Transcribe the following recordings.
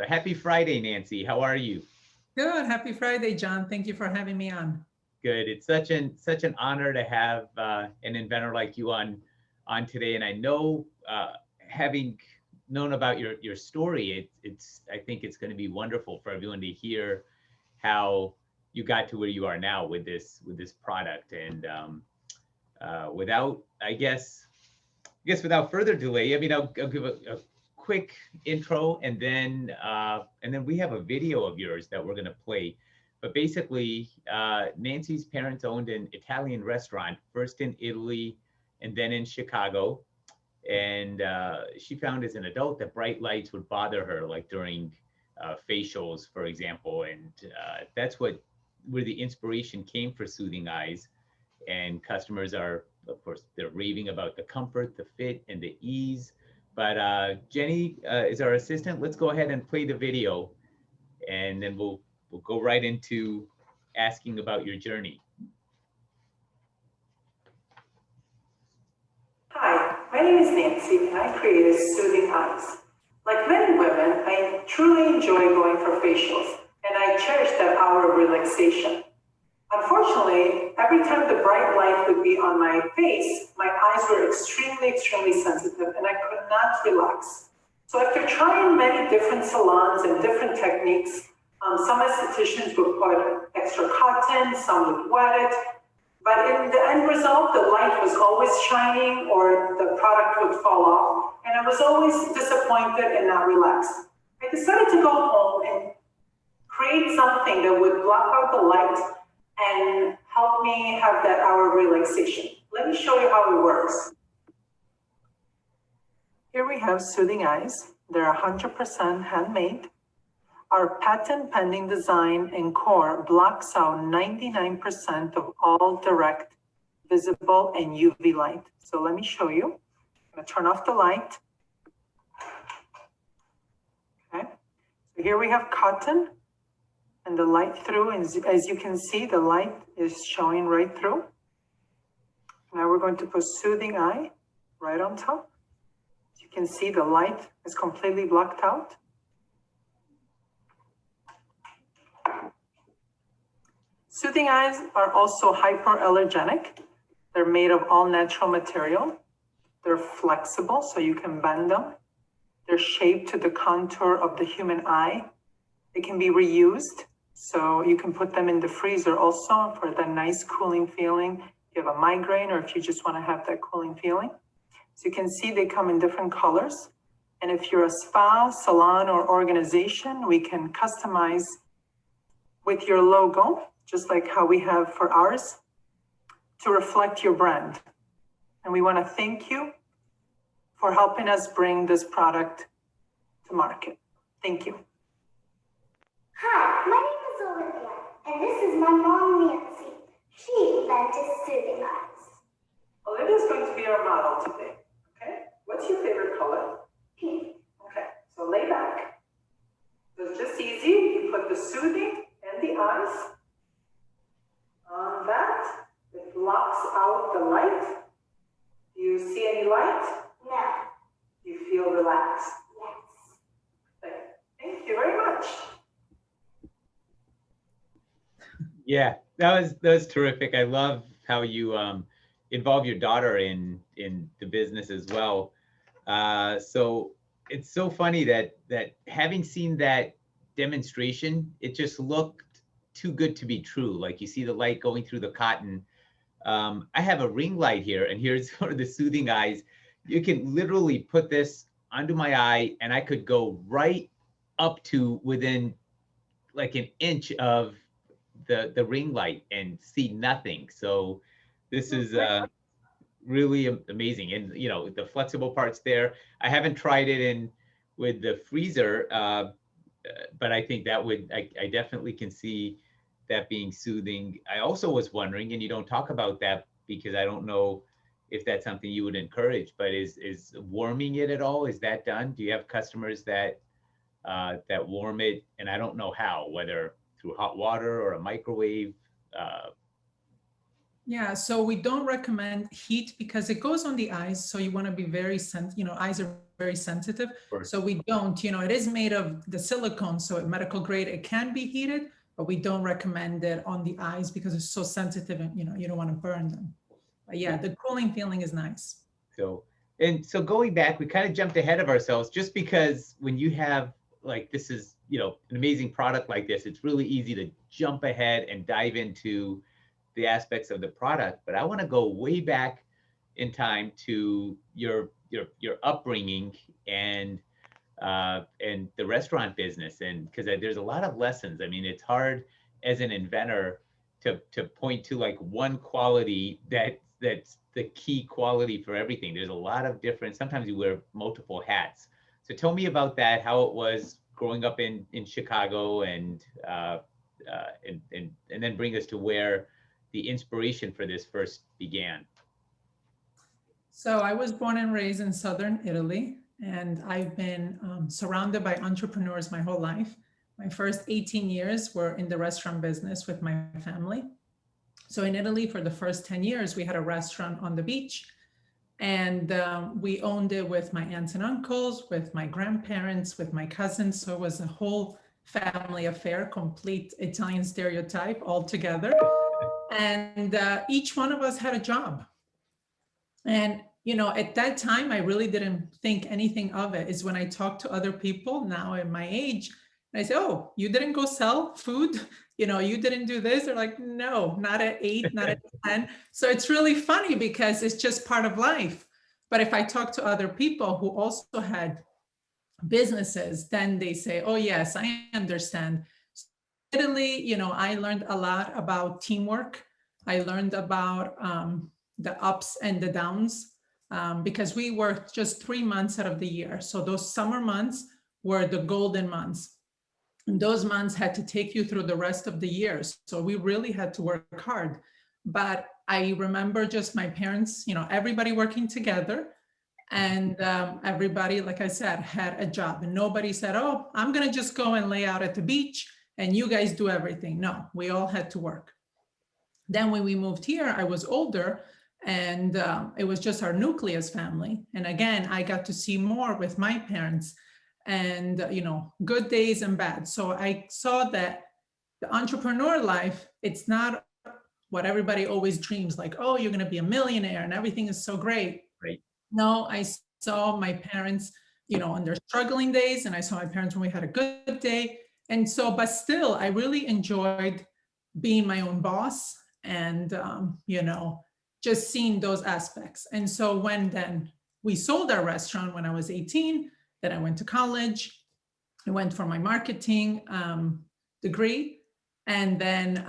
Happy Friday, Nancy. How are you? Good. Happy Friday, John. Thank you for having me on. Good. It's such an honor to have an inventor like you on today. And I know, having known about your story, it's I think it's going to be wonderful for everyone to hear how you got to where you are now with this product. And without, without further delay, I'll give a quick intro, and then we have a video of yours that we're going to play. But basically, Nancy's parents owned an Italian restaurant, first in Italy and then in Chicago. And she found as an adult that bright lights would bother her, like during facials, for example. And that's where the inspiration came for Soothing Eyes. And customers are, of course, they're raving about the comfort, the fit, and the ease. But Jenny is our assistant. Let's go ahead and play the video, and then we'll go right into asking about your journey. Hi, my name is Nancy, and I created Soothing Eyes. Like many women, I truly enjoy going for facials, and I cherish that hour of relaxation. Unfortunately, every time the bright light would be on my face, my eyes were extremely sensitive, and I could not relax. So after trying many different salons and different techniques, some estheticians would put extra cotton, some would wet it, but in the end result, the light was always shining or the product would fall off, and I was always disappointed and not relaxed. I decided to go home and create something that would block out the light and help me have that hour of relaxation. Let me show you how it works. Here we have Soothing Eyes. They're 100% handmade. Our patent pending design and core blocks out 99% of all direct, visible, and UV light. So let me show you. I'm gonna turn off the light. Okay, so here we have cotton and the light through, and as you can see, the light is showing right through. Now we're going to put Soothing Eye right on top. As you can see, the light is completely blocked out. Soothing Eyes are also hypoallergenic. They're made of all natural material. They're flexible, so you can bend them. They're shaped to the contour of the human eye. They can be reused, so you can put them in the freezer also for that nice cooling feeling. If you have a migraine or if you just want to have that cooling feeling. So you can see they come in different colors. And if you're a spa, salon, or organization, we can customize with your logo, just like how we have for ours, to reflect your brand. And we want to thank you for helping us bring this product to market. Thank you. Hi, my name is Olivia, and this is my mom, Nancy. She invented Soothing Eyes. Olivia is going to be our model today, okay? What's your favorite color? Pink. Okay, so lay back. So it's just easy. You put the soothing and the eyes on that. It blocks out the light. Do you see any light? No. Do you feel relaxed? Yes. Thank you very much. Yeah, that was terrific. I love how you involve your daughter in the business as well. So it's so funny that having seen that demonstration, it just looked too good to be true. Like you see the light going through the cotton. I have a ring light here, and here's sort of the Soothing Eyes. You can literally put this under my eye, and I could go right up to within like an inch of the ring light and see nothing. So this is really amazing. And the flexible parts there. I haven't tried it in with the freezer, but I think that would, I definitely can see that being soothing. I also was wondering, and you don't talk about that because I don't know if that's something you would encourage, but is warming it at all? Is that done? Do you have customers that that warm it? And I don't know how, whether through hot water or a microwave. Yeah, so we don't recommend heat because it goes on the eyes. So you want to be very eyes are very sensitive. course. So we don't, it is made of the silicone, so at medical grade, it can be heated, but we don't recommend it on the eyes because it's so sensitive and, you don't want to burn them. But yeah, the cooling feeling is nice. So going back, we kind of jumped ahead of ourselves just because when you have like, this is, an amazing product like this, it's really easy to jump ahead and dive into the aspects of the product. But I want to go way back in time to your upbringing and the restaurant business. And because there's a lot of lessons. I mean, it's hard as an inventor to point to like one quality that's the key quality for everything. There's a lot of different, sometimes you wear multiple hats. So tell me about that, how it was growing up in Chicago and then bring us to where the inspiration for this first began. So I was born and raised in Southern Italy, and I've been surrounded by entrepreneurs my whole life. My first 18 years were in the restaurant business with my family. So in Italy, for the first 10 years, we had a restaurant on the beach, and we owned it with my aunts and uncles, with my grandparents, with my cousins. So it was a whole family affair, complete Italian stereotype all together. And each one of us had a job. And, at that time, I really didn't think anything of it. Is when I talk to other people now at my age, and I say, oh, you didn't go sell food? You didn't do this? They're like, no, not at 8, not at 10. So it's really funny because it's just part of life. But if I talk to other people who also had businesses, then they say, oh, yes, I understand. Italy, I learned a lot about teamwork. I learned about the ups and the downs because we worked just 3 months out of the year. So those summer months were the golden months. And those months had to take you through the rest of the year. So we really had to work hard. But I remember just my parents, everybody working together. And everybody, like I said, had a job. And nobody said, oh, I'm going to just go and lay out at the beach and you guys do everything. No, we all had to work. Then when we moved here, I was older and it was just our nucleus family. And again, I got to see more with my parents and, good days and bad. So I saw that the entrepreneur life, it's not what everybody always dreams, like, oh, you're going to be a millionaire and everything is so great. Right. No, I saw my parents, on their struggling days, and I saw my parents when we had a good day. And so, but still, I really enjoyed being my own boss and, just seeing those aspects. And so when then we sold our restaurant when I was 18, then I went to college. I went for my marketing degree. And then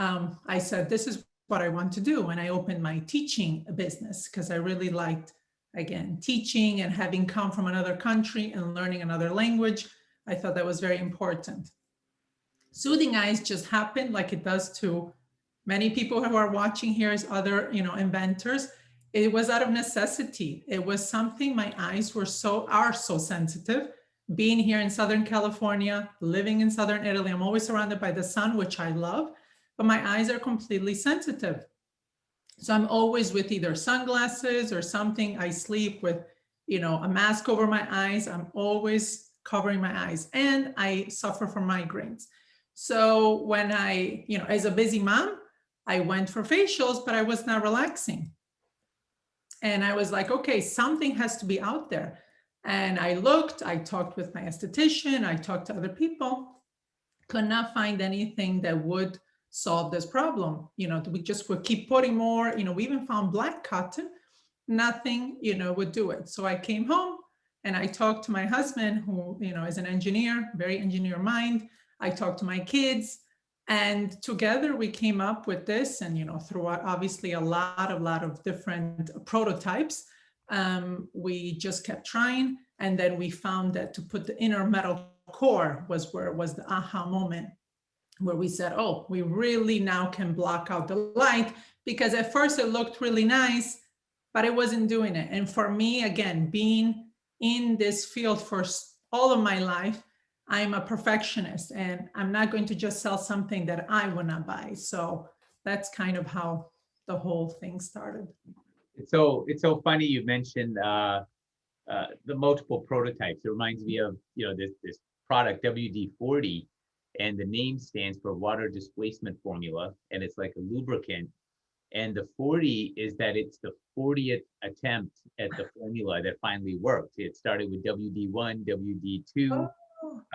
I said, this is what I want to do. And I opened my teaching business because I really liked, again, teaching and having come from another country and learning another language. I thought that was very important. Soothing Eyes just happened like it does to many people who are watching here as other, inventors. It was out of necessity. It was something, my eyes are so sensitive. Being here in Southern California, living in Southern Italy, I'm always surrounded by the sun, which I love, but my eyes are completely sensitive. So I'm always with either sunglasses or something. I sleep with, a mask over my eyes. I'm always covering my eyes and I suffer from migraines. So when I, as a busy mom, I went for facials, but I was not relaxing. And I was like, okay, something has to be out there. And I looked, I talked with my esthetician, I talked to other people, could not find anything that would solve this problem. We just would keep putting more, we even found black cotton, nothing, would do it. So I came home and I talked to my husband who, is an engineer, very engineer mind. I talked to my kids and together we came up with this and, through obviously a lot of different prototypes, we just kept trying. And then we found that to put the inner metal core was where it was the aha moment where we said, oh, we really now can block out the light, because at first it looked really nice, but it wasn't doing it. And for me, again, being in this field for all of my life, I'm a perfectionist and I'm not going to just sell something that I want to buy. So that's kind of how the whole thing started. It's so funny you mentioned the multiple prototypes. It reminds me of, this product WD-40, and the name stands for water displacement formula, and it's like a lubricant. And the 40 is that it's the 40th attempt at the formula that finally worked. It started with WD1, WD2.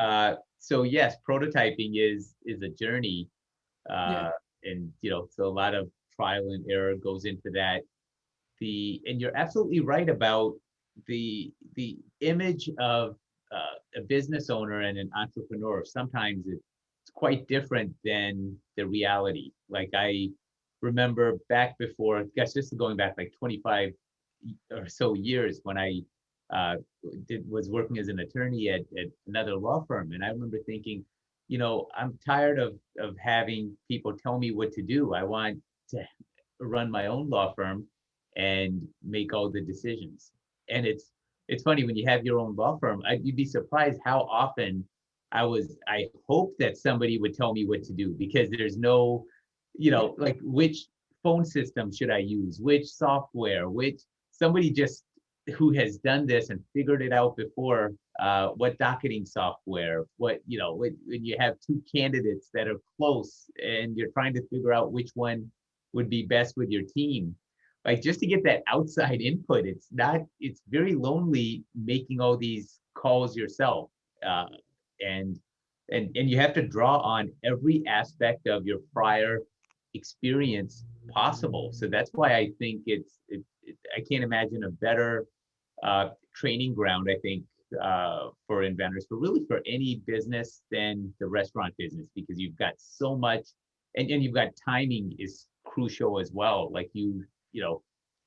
Oh, So yes, prototyping is a journey, yeah. and so a lot of trial and error goes into that. And you're absolutely right about the image of a business owner and an entrepreneur. Sometimes it's quite different than the reality. Like I remember back before, guess this is going back like 25 or so years, when I was working as an attorney at another law firm, and I remember thinking, I'm tired of having people tell me what to do. I want to run my own law firm and make all the decisions. And it's funny when you have your own law firm, you'd be surprised how often I hope that somebody would tell me what to do, because there's no, like, which phone system should I use, which software, which somebody just who has done this and figured it out before, what docketing software, when you have two candidates that are close and you're trying to figure out which one would be best with your team. Like, just to get that outside input, it's very lonely making all these calls yourself. And you have to draw on every aspect of your prior experience possible. So that's why I think I can't imagine a better training ground, I think, for inventors, but really for any business than the restaurant business, because you've got so much, and you've got timing is crucial as well. Like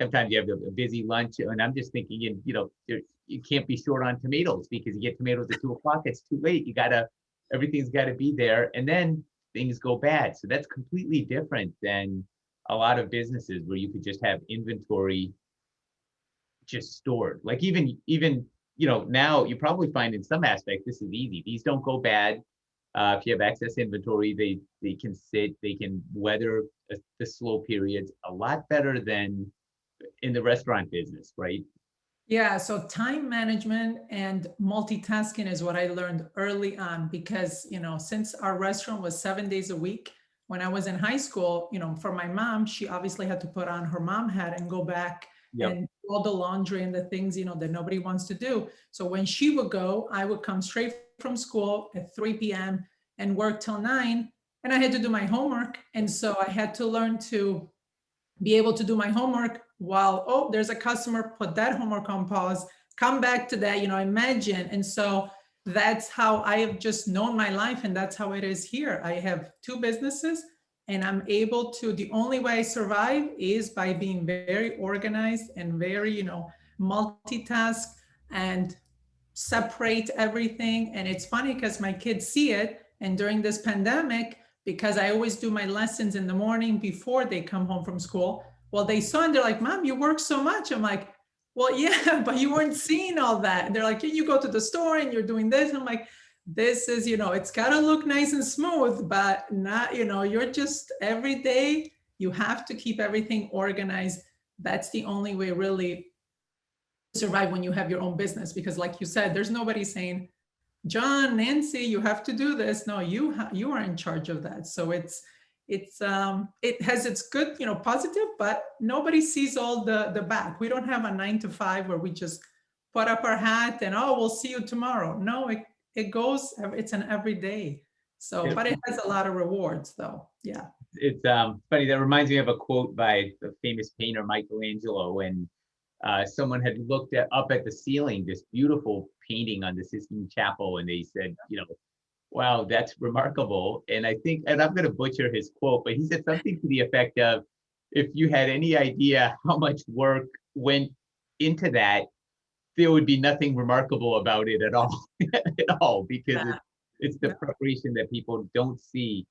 sometimes you have a busy lunch, and I'm just thinking, you can't be short on tomatoes, because you get tomatoes at 2 o'clock, it's too late. Everything's got to be there, and then things go bad. So that's completely different than a lot of businesses where you could just have inventory just stored. Like even now you probably find in some aspects this is easy. These don't go bad. If you have excess inventory, they can sit, they can weather the slow periods a lot better than in the restaurant business, right? Yeah, so time management and multitasking is what I learned early on, because, since our restaurant was 7 days a week, when I was in high school, for my mom, she obviously had to put on her mom hat and go back Yep. and do all the laundry and the things, that nobody wants to do. So when she would go, I would come straight from school at 3 p.m. and work till 9, and I had to do my homework. And so I had to learn to be able to do my homework while, there's a customer, put that homework on pause, come back to that, imagine. And so that's how I have just known my life. And that's how it is here. I have 2 businesses, and I'm able to, the only way I survive is by being very organized and very, multitask and separate everything. And it's funny because my kids see it. And during this pandemic, because I always do my lessons in the morning before they come home from school, well, they saw and they're like, Mom, you work so much. I'm like, well, yeah, but you weren't seeing all that. And they're like, you go to the store and you're doing this. I'm like, this is, it's got to look nice and smooth, but not, you're just every day, you have to keep everything organized. That's the only way really to survive when you have your own business, because like you said, there's nobody saying, John, Nancy, you have to do this. No, you are in charge of that. So it has its good, positive, but nobody sees all the back. We don't have a 9 to 5 where we just put up our hat and, we'll see you tomorrow. No, it goes, it's an everyday. So, but it has a lot of rewards though. Yeah. It's funny. That reminds me of a quote by the famous painter Michelangelo, when someone had looked up at the ceiling, this beautiful painting on the Sistine Chapel, and they said, wow, that's remarkable. And I think, and I'm going to butcher his quote, but he said something to the effect of, if you had any idea how much work went into that, there would be nothing remarkable about it at all, at all, because it's the preparation that people don't see.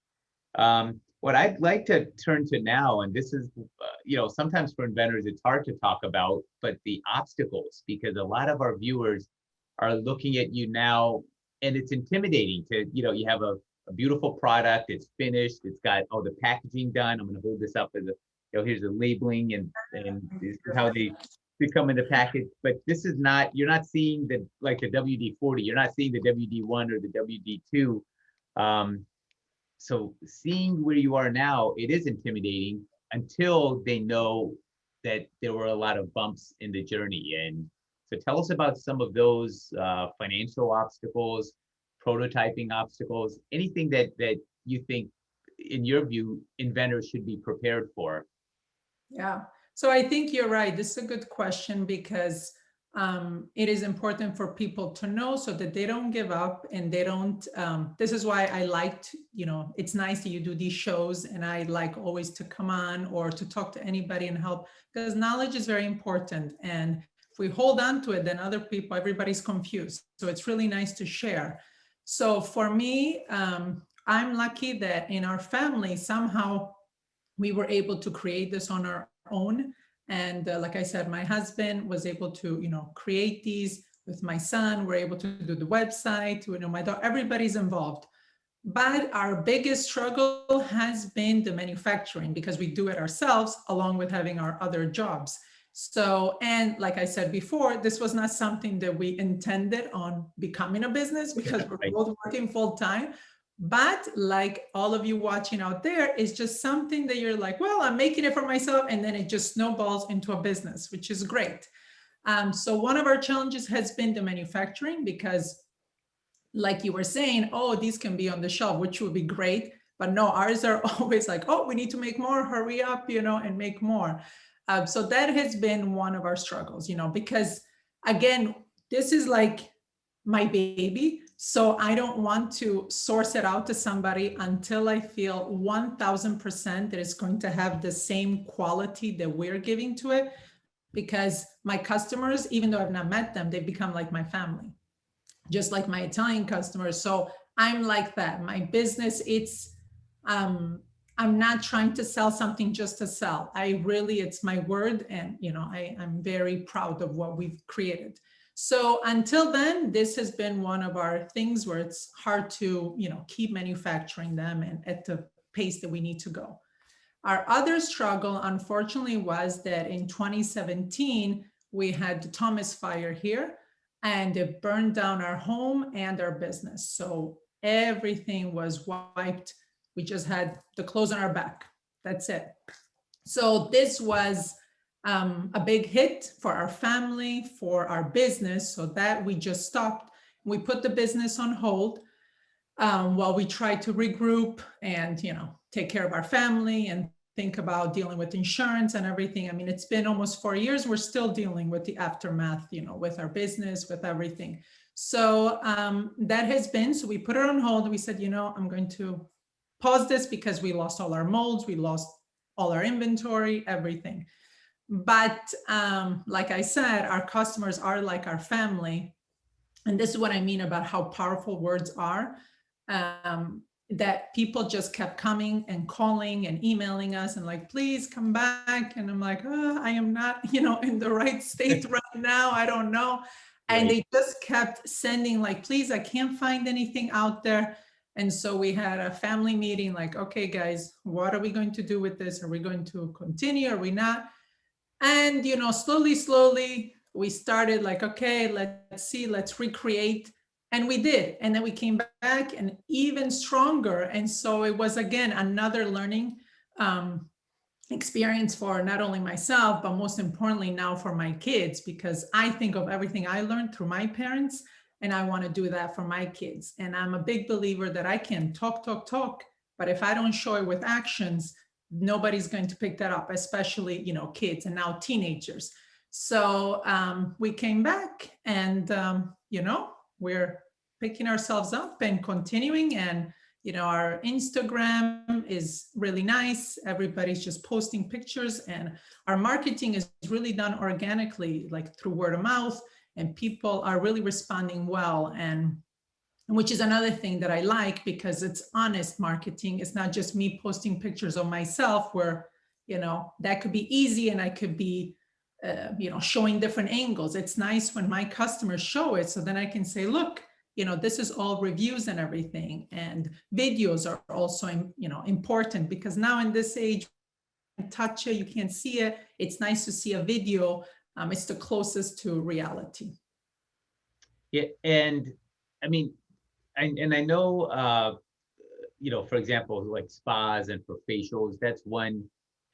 What I'd like to turn to now, and this is, sometimes for inventors, it's hard to talk about, but the obstacles, because a lot of our viewers are looking at you now, and it's intimidating to, you have a beautiful product, it's finished, it's got all the packaging done. I'm going to hold this up as here's the labeling, and this is how they to come in the package, but this is not, you're not seeing the, like the WD-40, you're not seeing the WD-1 or the WD-2. So seeing where you are now, it is intimidating until they know that there were a lot of bumps in the journey. And so tell us about some of those financial obstacles, prototyping obstacles, anything that you think, in your view, inventors should be prepared for. Yeah, so I think you're right. This is a good question because it is important for people to know so that they don't give up and they don't, this is why I liked, it's nice that you do these shows, and I like always to come on or to talk to anybody and help, because knowledge is very important. And if we hold on to it, then other people, everybody's confused. So it's really nice to share. So for me, I'm lucky that in our family, somehow we were able to create this on our own. And like I said, my husband was able to, create these with my son. We're able to do the website, my daughter, everybody's involved. But our biggest struggle has been the manufacturing, because we do it ourselves along with having our other jobs. So, and like I said before, this was not something that we intended on becoming a business, because we're both working full time. But like all of you watching out there, it's just something that you're like, well, I'm making it for myself. And then it just snowballs into a business, which is great. So one of our challenges has been the manufacturing, because like you were saying, oh, these can be on the shelf, which would be great. But no, ours are always like, oh, we need to make more, hurry up, and make more. So that has been one of our struggles, because again, this is like my baby. So I don't want to source it out to somebody until I feel 1000% that it's going to have the same quality that we're giving to it. Because my customers, even though I've not met them, they've become like my family, just like my Italian customers. So I'm like that. My business, it's, I'm not trying to sell something just to sell. It's my word. And, I'm very proud of what we've created. So until then, this has been one of our things where it's hard to, keep manufacturing them and at the pace that we need to go. Our other struggle, unfortunately, was that in 2017, we had the Thomas fire here, and it burned down our home and our business. So everything was wiped. We just had the clothes on our back. That's it. So this was a big hit for our family, for our business, so that we just stopped. We put the business on hold while we tried to regroup and, take care of our family and think about dealing with insurance and everything. I mean, it's been almost 4 years. We're still dealing with the aftermath, with our business, with everything. So that has been, so we put it on hold. We said, I'm going to pause this because we lost all our molds. We lost all our inventory, everything. But like I said, our customers are like our family. And this is what I mean about how powerful words are, that people just kept coming and calling and emailing us and like, please come back. And I'm like, oh, I am not, in the right state right now. I don't know. Right. And they just kept sending like, please, I can't find anything out there. And so we had a family meeting like, okay, guys, what are we going to do with this? Are we going to continue? Are we not? And, slowly, we started like, okay, let's see, let's recreate. And we did. And then we came back and even stronger. And so it was, again, another learning experience for not only myself, but most importantly now for my kids, because I think of everything I learned through my parents, and I want to do that for my kids. And I'm a big believer that I can talk, but if I don't show it with actions, nobody's going to pick that up, especially, kids and now teenagers. So we came back and, we're picking ourselves up and continuing. And, our Instagram is really nice. Everybody's just posting pictures, and our marketing is really done organically, like through word of mouth, and people are really responding well. And which is another thing that I like, because it's honest marketing. It's not just me posting pictures of myself where, that could be easy and I could be, showing different angles. It's nice when my customers show it, so then I can say, look, this is all reviews and everything. And videos are also, important, because now in this age, you touch it, you can't see it. It's nice to see a video It's the closest to reality. Yeah, and I mean, and I know, for example, like spas and for facials, that's one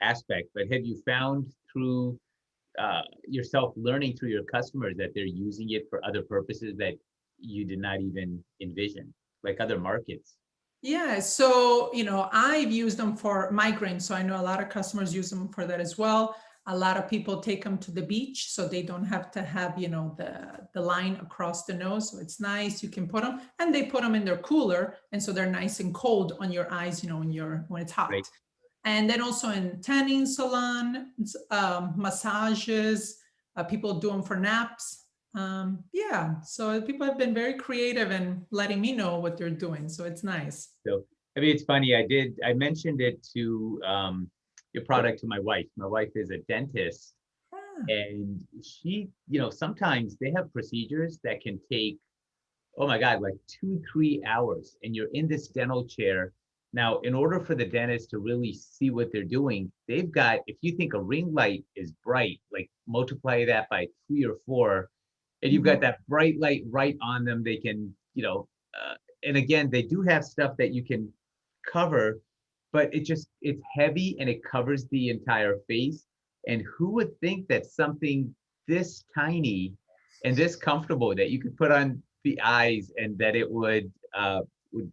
aspect. But have you found through yourself learning through your customers that they're using it for other purposes that you did not even envision, like other markets? Yeah, so I've used them for migraine, so I know a lot of customers use them for that as well. A lot of people take them to the beach, so they don't have to have the line across the nose. So it's nice. You can put them, and they put them in their cooler, and so they're nice and cold on your eyes, when it's hot. Right. And then also in tanning salon, massages, people do them for naps. Yeah, so people have been very creative and letting me know what they're doing. So it's nice. So, I mean, it's funny. I mentioned it to your product to my wife. My wife is a dentist, Ah, and she, sometimes they have procedures that can take, oh my God, like 2, 3 hours, and you're in this dental chair. Now, in order for the dentist to really see what they're doing, they've got, if you think a ring light is bright, like multiply that by 3 or 4, and you've got that bright light right on them. They can, and again, they do have stuff that you can cover, but it's heavy and it covers the entire face. And who would think that something this tiny and this comfortable that you could put on the eyes and that it would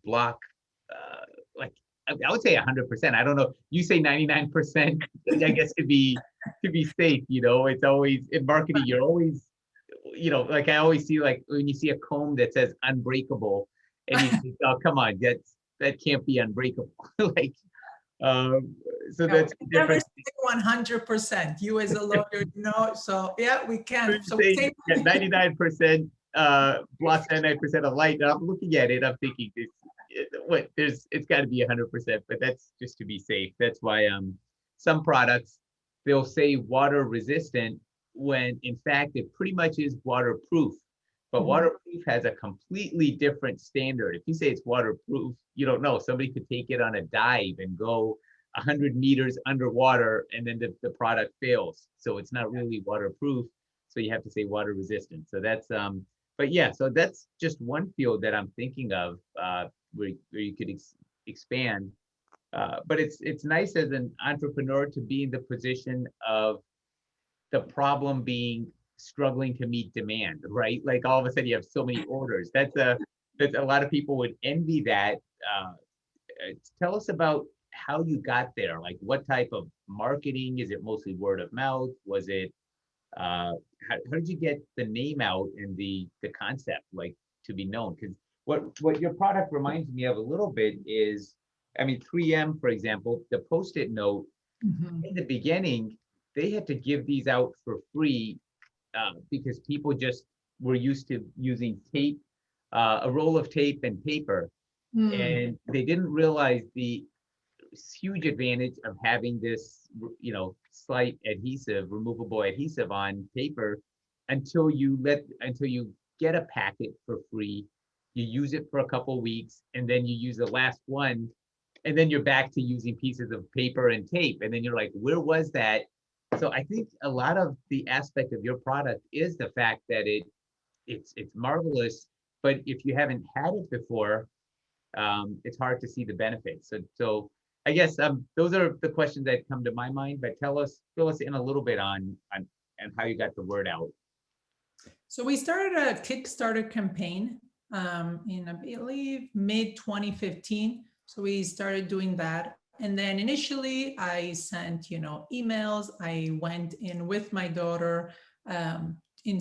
block, like I would say 100%. I don't know. You say 99%. I guess to be safe. It's always in marketing. You're always, like I always see, like when you see a comb that says unbreakable, and you think, oh come on, that can't be unbreakable. Like, so that's never different. 100%. You as a lawyer, so yeah, we can. So we say 99% blocks 99% of light. And I'm looking at it, I'm thinking it's got to be 100%, but that's just to be safe. That's why some products they'll say water resistant when in fact it pretty much is waterproof. But waterproof has a completely different standard. If you say it's waterproof, you don't know. Somebody could take it on a dive and go 100 meters underwater, and then the product fails. So it's not really waterproof. So you have to say water resistant. So that's but yeah, so that's just one field that I'm thinking of where you could expand. But it's nice as an entrepreneur to be in the position of the problem being struggling to meet demand, right? Like all of a sudden you have so many orders. That's a lot of people would envy that. Tell us about how you got there. Like what type of marketing? Is it mostly word of mouth? Was it how did you get the name out and the concept like to be known? Because what your product reminds me of a little bit is, I mean, 3M, for example, the Post-it note in the beginning, they had to give these out for free because people just were used to using tape, a roll of tape and paper, and they didn't realize the huge advantage of having this, slight adhesive, removable adhesive on paper until you get a packet for free. You use it for a couple of weeks, and then you use the last one, and then you're back to using pieces of paper and tape, and then you're like, where was that? So I think a lot of the aspect of your product is the fact that it's marvelous, but if you haven't had it before, it's hard to see the benefits. So I guess those are the questions that come to my mind. But fill us in a little bit on how you got the word out. So we started a Kickstarter campaign in, I believe, mid 2015. So we started doing that. And then initially I sent, emails. I went in with my daughter in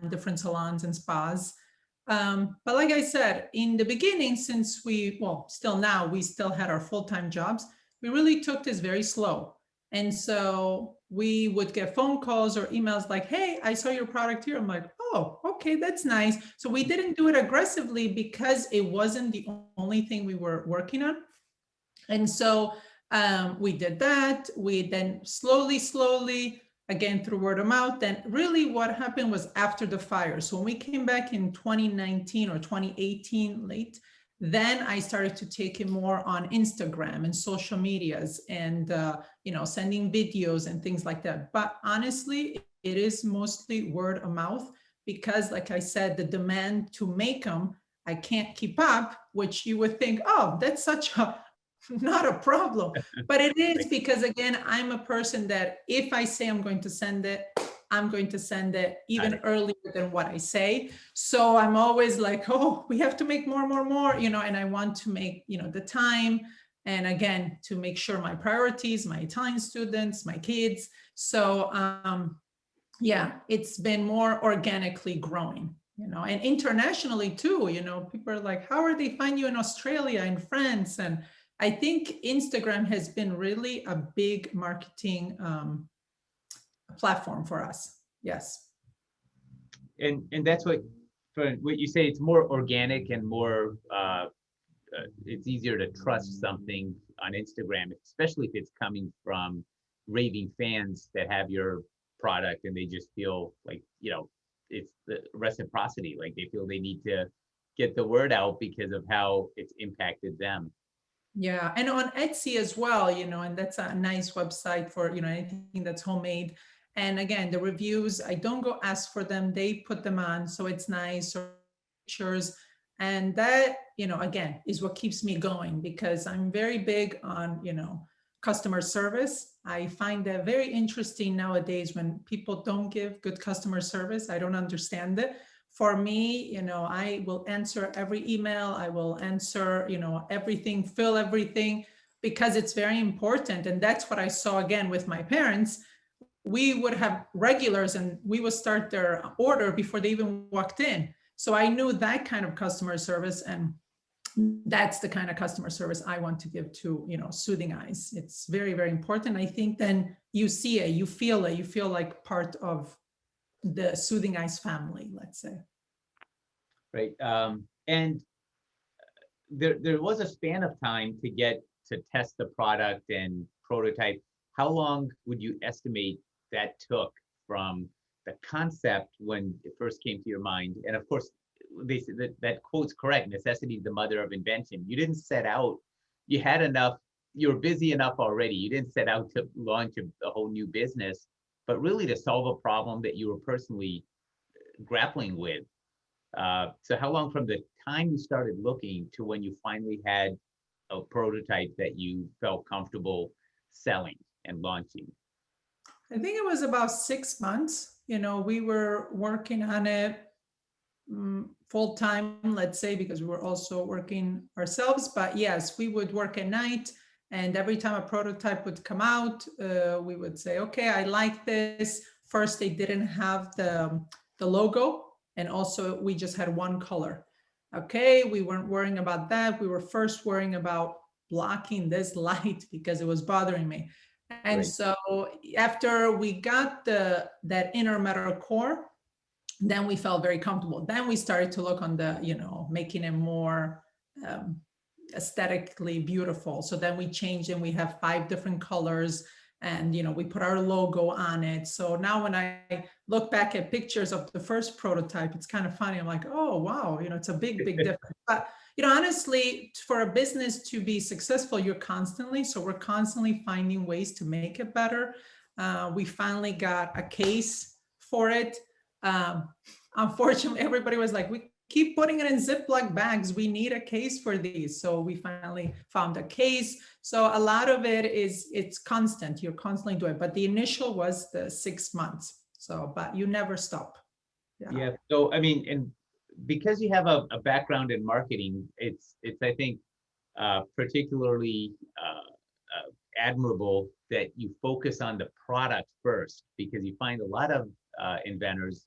different salons and spas. But like I said, in the beginning, since still now, we still had our full-time jobs, we really took this very slow. And so we would get phone calls or emails like, hey, I saw your product here. I'm like, oh, okay, that's nice. So we didn't do it aggressively because it wasn't the only thing we were working on. And so we did that. We then slowly, again, through word of mouth. Then really what happened was after the fire. So when we came back in 2019 or 2018 late, then I started to take it more on Instagram and social medias and, sending videos and things like that. But honestly, it is mostly word of mouth because, like I said, the demand to make them, I can't keep up, which you would think, oh, that's such a not a problem. But it is because, again, I'm a person that if I say I'm going to send it, I'm going to send it even earlier than what I say. So I'm always like, oh, we have to make more, and I want to make, the time. And again, to make sure my priorities, my Italian students, my kids. So yeah, it's been more organically growing, and internationally too, people are like, how are they find you in Australia and France? And I think Instagram has been really a big marketing platform for us. Yes. And that's what, for what you say, it's more organic and more, it's easier to trust something on Instagram, especially if it's coming from raving fans that have your product and they just feel like, it's the reciprocity, like they feel they need to get the word out because of how it's impacted them. Yeah, and on Etsy as well, and that's a nice website for, anything that's homemade. And again, the reviews, I don't go ask for them, they put them on, so it's nice, or pictures. And that, again, is what keeps me going because I'm very big on, customer service. I find that very interesting nowadays when people don't give good customer service. I don't understand it. For me, I will answer every email. I will answer, everything, fill everything, because it's very important. And that's what I saw again with my parents. We would have regulars and we would start their order before they even walked in. So I knew that kind of customer service, and that's the kind of customer service I want to give to, Soothing Eyes. It's very, very important. I think then you see it, you feel like part of the Soothing Eyes family, let's say. Right. And there was a span of time to get to test the product and prototype. How long would you estimate that took from the concept when it first came to your mind? And of course, they said that quote's correct. Necessity is the mother of invention. You didn't set out, you had enough, you were busy enough already. You didn't set out to launch a whole new business, but really to solve a problem that you were personally grappling with. So how long from the time you started looking to when you finally had a prototype that you felt comfortable selling and launching? I think it was about 6 months. We were working on it full time, let's say, because we were also working ourselves. But yes, we would work at night. And every time a prototype would come out, we would say, okay, I like this. First, they didn't have the logo. And also, we just had one color. Okay, we weren't worrying about that. We were first worrying about blocking this light because it was bothering me. And Right. so after we got that inner metal core, then we felt very comfortable. Then we started to look on the, making it more aesthetically beautiful. So then we changed and we have 5 different colors, and we put our logo on it. So now when I look back at pictures of the first prototype, it's kind of funny. I'm like, oh wow, it's a big difference. But honestly, for a business to be successful, we're constantly finding ways to make it better. We finally got a case for it. Unfortunately, everybody was like, we keep putting it in Ziploc bags. We need a case for these. So we finally found a case. So a lot of it it's constant. You're constantly doing it. But the initial was the 6 months. So, but you never stop. Yeah. So, I mean, and because you have a background in marketing, it's I think, particularly admirable that you focus on the product first, because you find a lot of inventors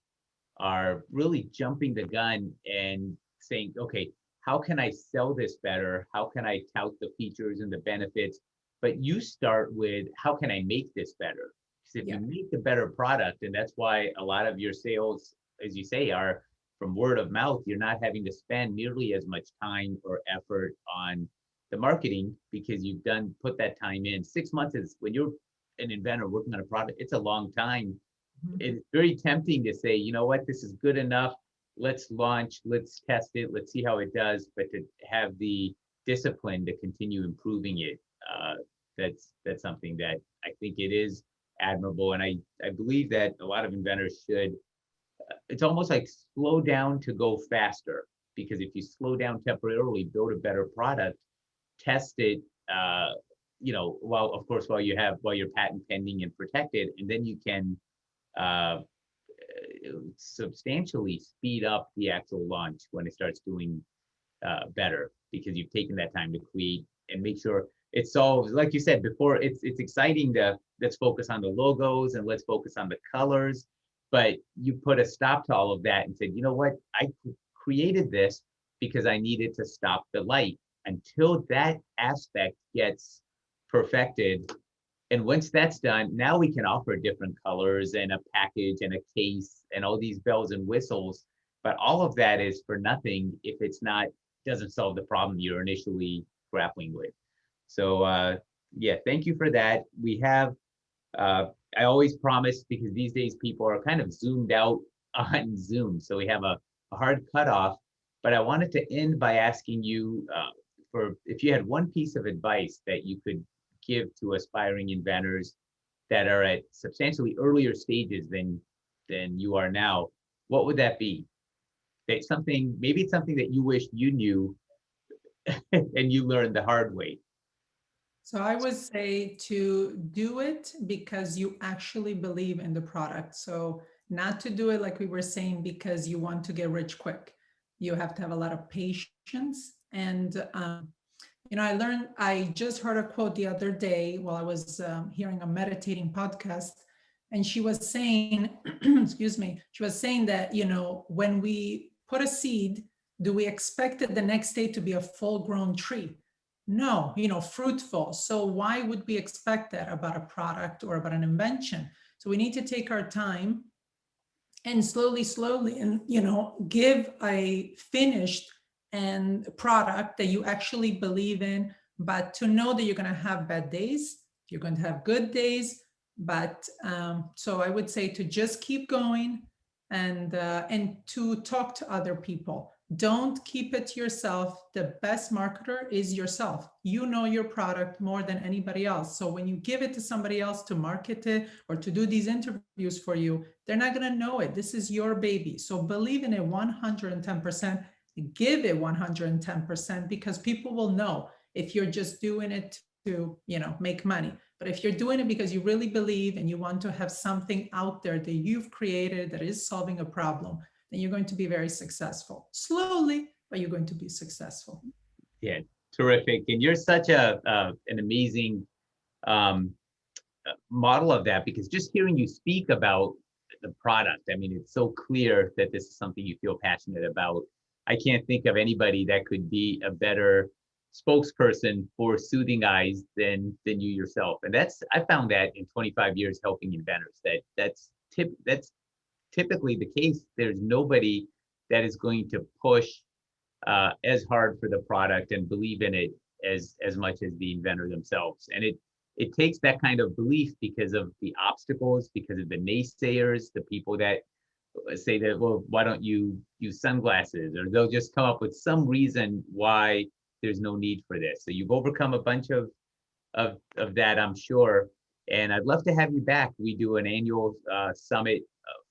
are really jumping the gun and saying, okay, how can I sell this better? How can I tout the features and the benefits? But you start with, how can I make this better? Because if you make a better product, and that's why a lot of your sales, as you say, are from word of mouth, you're not having to spend nearly as much time or effort on the marketing because you've put that time in. 6 months is, when you're an inventor working on a product, it's a long time. It's very tempting to say, you know what, this is good enough. Let's launch, let's test it, let's see how it does. But to have the discipline to continue improving it, that's something that I think it is admirable. And I believe that a lot of inventors should, it's almost like slow down to go faster, because if you slow down temporarily, build a better product, test it, while of course while you're patent pending and protected, and then you can uh, substantially speed up the actual launch when it starts doing better, because you've taken that time to create and make sure it solves, like you said before, it's exciting to let's focus on the logos and let's focus on the colors, but you put a stop to all of that and said, you know what, I created this because I needed to stop the light. Until that aspect gets perfected, and once that's done, now we can offer different colors and a package and a case and all these bells and whistles. But all of that is for nothing if it's not, doesn't solve the problem you're initially grappling with. So yeah, thank you for that. We have, I always promise, because these days people are kind of zoomed out on Zoom, so we have a hard cutoff. But I wanted to end by asking you for if you had one piece of advice that you could give to aspiring inventors that are at substantially earlier stages than you are now, what would that be? That something, maybe it's something that you wish you knew and you learned the hard way. So I would say to do it because you actually believe in the product. So not to do it, like we were saying, because you want to get rich quick. You have to have a lot of patience. And I just heard a quote the other day while I was hearing a meditating podcast, and she was saying, excuse me, she was saying that, when we put a seed, do we expect it the next day to be a full-grown tree? No, fruitful. So why would we expect that about a product or about an invention? So we need to take our time and slowly, and give a finished and product that you actually believe in, but to know that you're going to have bad days, you're going to have good days. But so I would say to just keep going and to talk to other people. Don't keep it to yourself. The best marketer is yourself. You know your product more than anybody else. So when you give it to somebody else to market it or to do these interviews for you, they're not going to know it. This is your baby. So believe in it 110%. Give it 110%, because people will know if you're just doing it to, make money. But if you're doing it because you really believe and you want to have something out there that you've created that is solving a problem, then you're going to be very successful. Slowly, but you're going to be successful. Yeah, terrific. And you're such an amazing model of that, because just hearing you speak about the product, I mean, it's so clear that this is something you feel passionate about. I can't think of anybody that could be a better spokesperson for Soothing Eyes than you yourself. And I found that in 25 years helping inventors, that's typically the case. There's nobody that is going to push as hard for the product and believe in it as much as the inventor themselves. And it takes that kind of belief because of the obstacles, because of the naysayers, the people that say that, well, why don't you use sunglasses? Or they'll just come up with some reason why there's no need for this. So you've overcome a bunch of that, I'm sure. And I'd love to have you back. We do an annual summit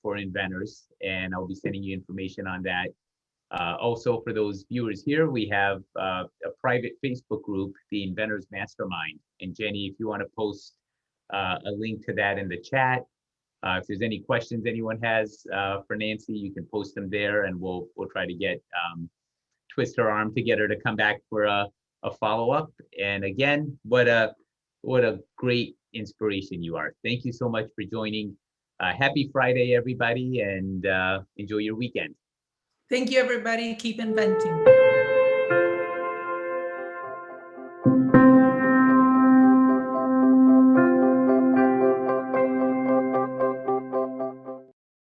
for inventors, and I'll be sending you information on that. Also, for those viewers here, we have a private Facebook group, the Inventors Mastermind. And Jenny, if you want to post a link to that in the chat, if there's any questions anyone has for Nancy, you can post them there, and we'll try to twist her arm to get her to come back for a follow-up. And again, what a great inspiration you are. Thank you so much for joining. Happy Friday, everybody, and enjoy your weekend. Thank you, everybody. Keep inventing.